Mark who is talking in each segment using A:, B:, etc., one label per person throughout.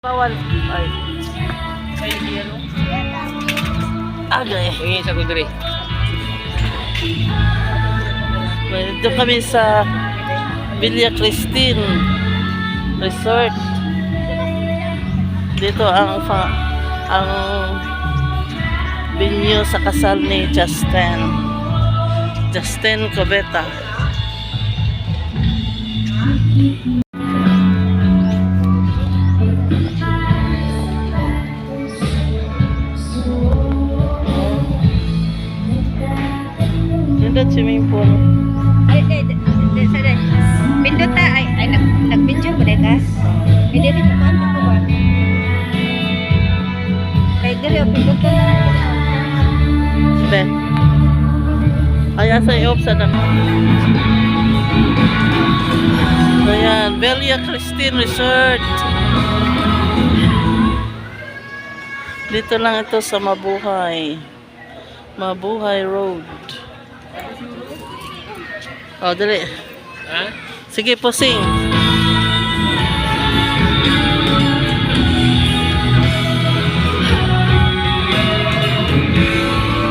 A: Bawal. Ay. Agay.
B: Uy, sa kudri.
A: Dito kami sa Villa Christine Resort. Dito ang venue sa kasal ni Justin Cubeta. Ganda swimming pool.
C: Pindot ta ay nag-video ba ka? Hindi rin ko ano ko ba? Kay dili pindot ta.
A: Be. Ay asa i-off sa na. Ayan, Villa Christine Resort. Dito lang ito sa Mabuhay Road. Oh, dali.
B: Ha?
A: Sige, posing.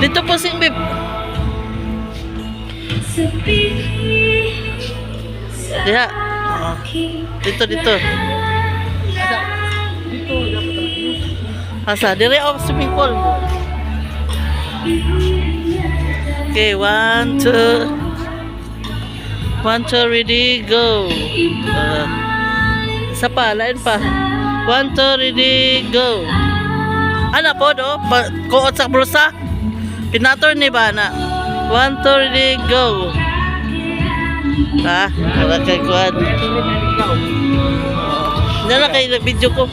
A: Dito posing, babe. Diha. Oh. Dito. Asa, dire off swimming pool. Okay, 1, 2, ready, go. Isa pa, lain pa. 1, 2, ready, go. Ana po, do? Kuot sa brusa. Pinator ni ba na? 1, 2, ready, go. Ha? Wala kay kuwan. Hindi na kayo video ko.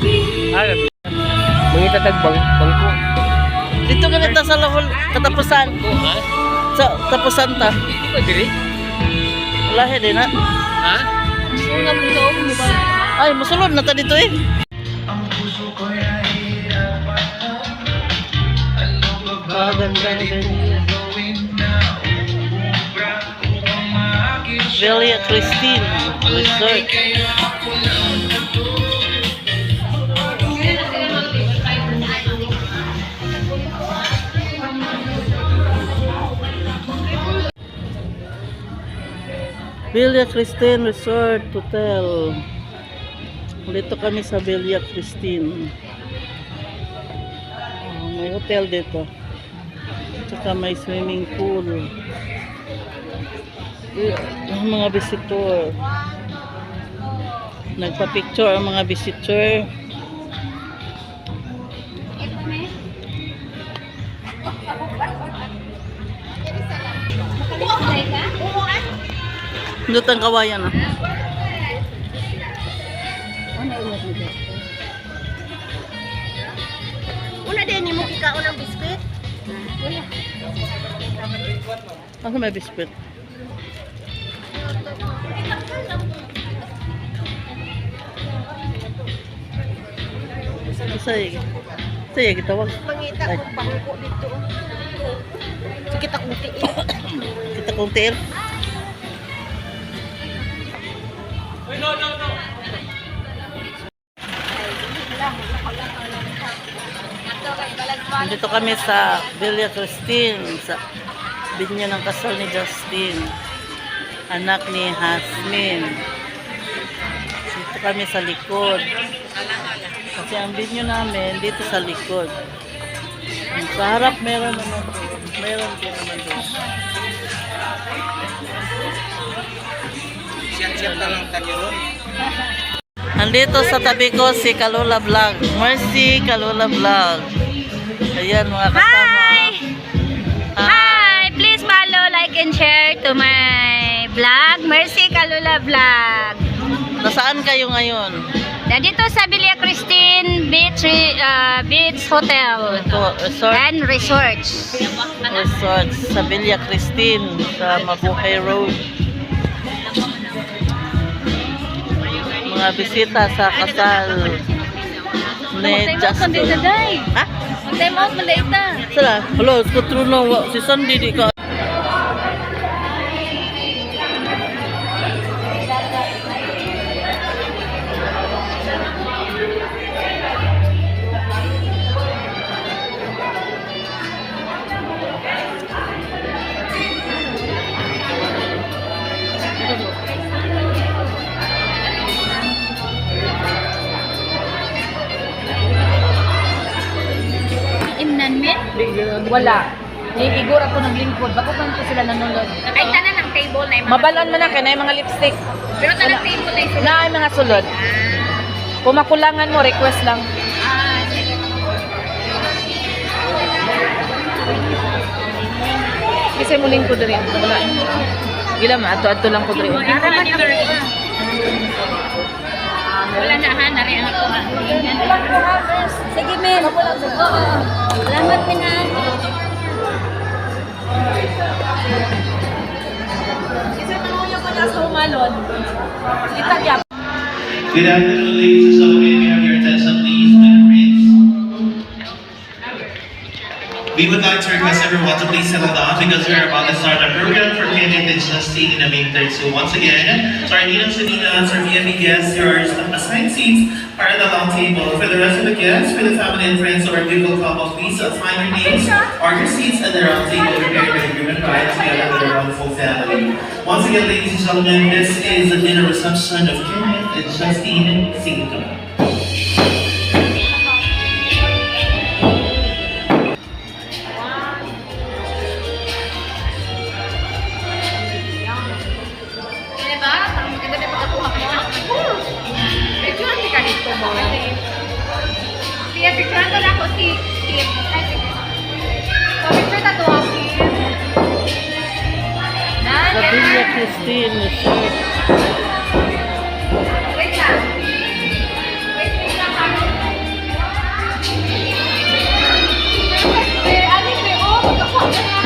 B: Mangita bangko.
A: Dito ka kita sa lahol katapusan.
B: Ha?
A: Sa tapusan ta.
B: Dito ba diri?
A: Lahi din na.
B: Ha? Oo nga mo daw mo ba?
A: Ay, musulod na ta dito eh. Maganda na Villa Christine Resort. Villa Christine Resort Hotel. Dito kami sa Villa Christine. May hotel dito. Tsaka may swimming pool. Ang mga visitor. Nagpa-picture ang mga visitor. Dito ang kawayan ah.
C: Una din mo kikaon ng biskwit.
A: Asa may biskwit? Saya gitawag.
C: Pangita ko bangko dito. Kita kong tiil.
A: Kita kong tiil. Dito kami sa Villa Christine, sa binyo ng kasal ni Justin, anak ni Hasmin. Dito kami sa likod. Kasi ang binyo namin dito sa likod. Sa harap meron naman doon. Meron din naman doon.
B: Siya lang kanyo.
A: Nandito sa tabi ko si Kalula Vlog. Mercy Kalula Vlog. Ayan mga kasama.
C: Hi! Please follow, like, and share to my vlog, Mercy Kalula Vlog.
A: Nasaan kayo ngayon?
C: Nandito sa Villa Christine Beach Hotel
A: Ito, resort.
C: and Resorts.
A: Resort sa Villa Christine sa Mabuhay Road. Mga bisita sa kasal ni Justin. Ha?
C: Time out, malaita.
A: Sala, hello, skutruno si Sandy di ka.
D: Wala. Igor ako ng lingkod. Bako man ko sila nanunod.
C: Ay, tanan ng table na yung mga...
D: Mabalon man na kay na yung mga lipstick.
C: Pero tanan ng table na yung
D: Na ay mga sulod. Kung makulangan mo, request lang.
C: sige.
D: Kasi mo lingkod rin. Wala. Gila ma, ato-ato lang ko rin.
C: Wala na ha, nariyan ako ha.
D: Sige, men.
C: Salamat, Minan.
D: Kasi nanguyo ko na sa umalon. Kita niya.
E: Good afternoon, ladies and gentlemen. May I have your attention, please, my friends? We would like to request everyone to please settle down because we are about to start our program for Kenneth and Justine in a minute. So once again, to our Ninang Shanina, to our VIP guests, your assigned seats are at the long table. For the rest of the guests, for the family and friends of our beautiful couple, please assign your names or your seats at the round table prepared by the human rights together with their wonderful family. Once again, ladies and gentlemen, this is the dinner reception of Kenneth and Justine Singito.
C: Diba? Ang maganda na pagkatuha ko. Medyo ang tika dito mo. Kaya picturean ko na ako si Kim. Ay, sige. So, picture na to ako.
A: Sabina Christine, shirt.
C: Wait lang. Wait lang ako. Aling, may magkakuha ka na.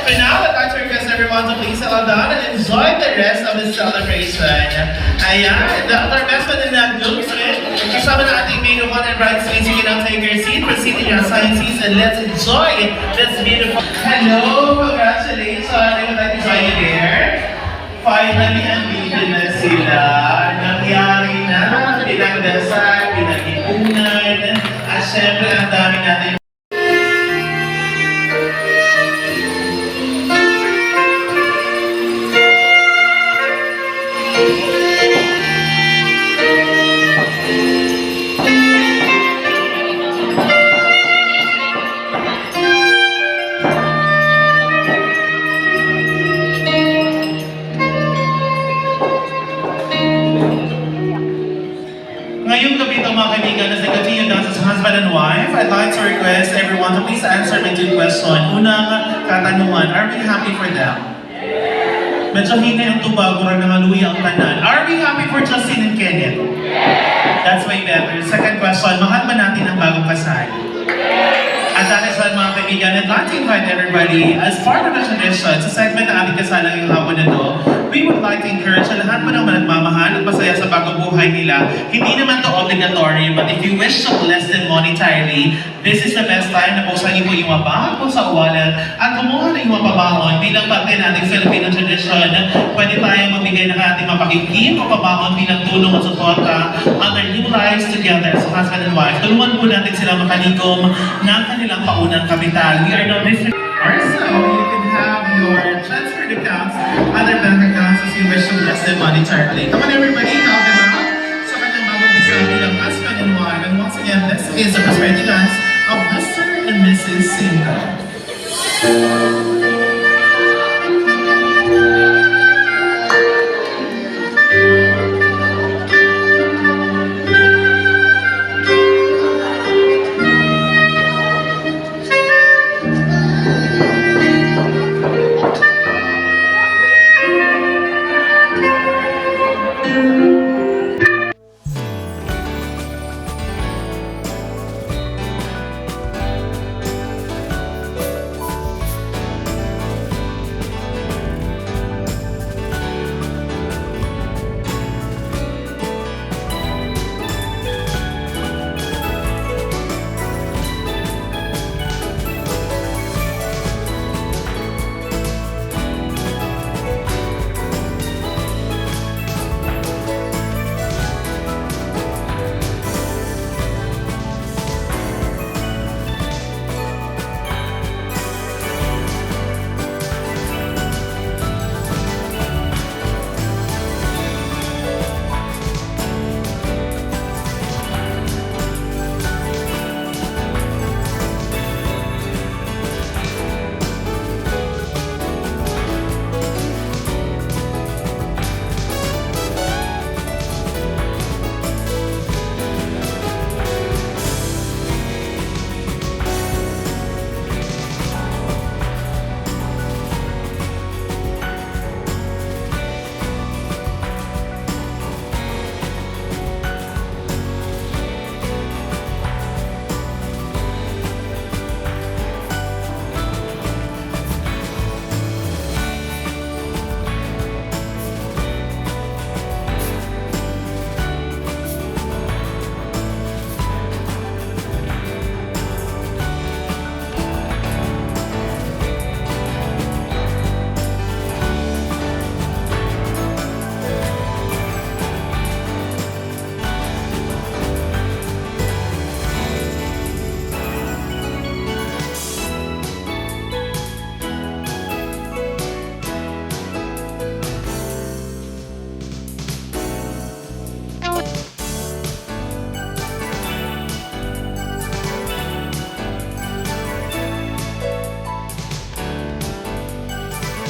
E: For now, I'd like to request everyone to please settle down and enjoy the rest of the celebration. Ayan, our best man in that group, kasama na ating main of honor and bridesmaids. You can now take your seat, proceed in your assigned seats, and let's enjoy this beautiful... Hello, congratulations. I would like to join you there. Finally, andito na sila. Nangyari na, pinagdasal, pinag-ipunan, at syempre, ang dami natin Ngayong gabi ito mga kaibigan, as they continue dances husband and wife, I'd like to request everyone to please answer my two questions. Unang katanungan, are we happy for them? Medyo hina yung tubago rin ng aluya ang tanan. Are we happy for Justin and Kenneth? That's way better. Second question, mahal ba natin ang bagong kasal? At that is why mga kaibigan, I'd like to invite everybody as part of the tradition sa segment na ating kasala ngayong hapon na to, we would like to encourage na lahat po naman nagmamahal at masaya sa bagong buhay nila. Hindi naman to obligatory, but if you wish to bless them monetarily, this is the best time na buksan niyo po yung mabahag po sa wallet at kumuha na yung mapabaon bilang parte ng ating Filipino tradition. Pwede tayong magbigay ng ating mapakikip o pabaon bilang tulong at suporta on their new lives together as husband and wife. Tulungan po natin sila makalikom ng kanilang paunang kapital. We are now listening. So you can have your transferred accounts, other bank accounts as you wish to bless them monetarily. Come on everybody, help them out sa kanyang bagong bisa bilang husband and wife. And once again, this is the prosperity dance of Mr. and Mrs. Single.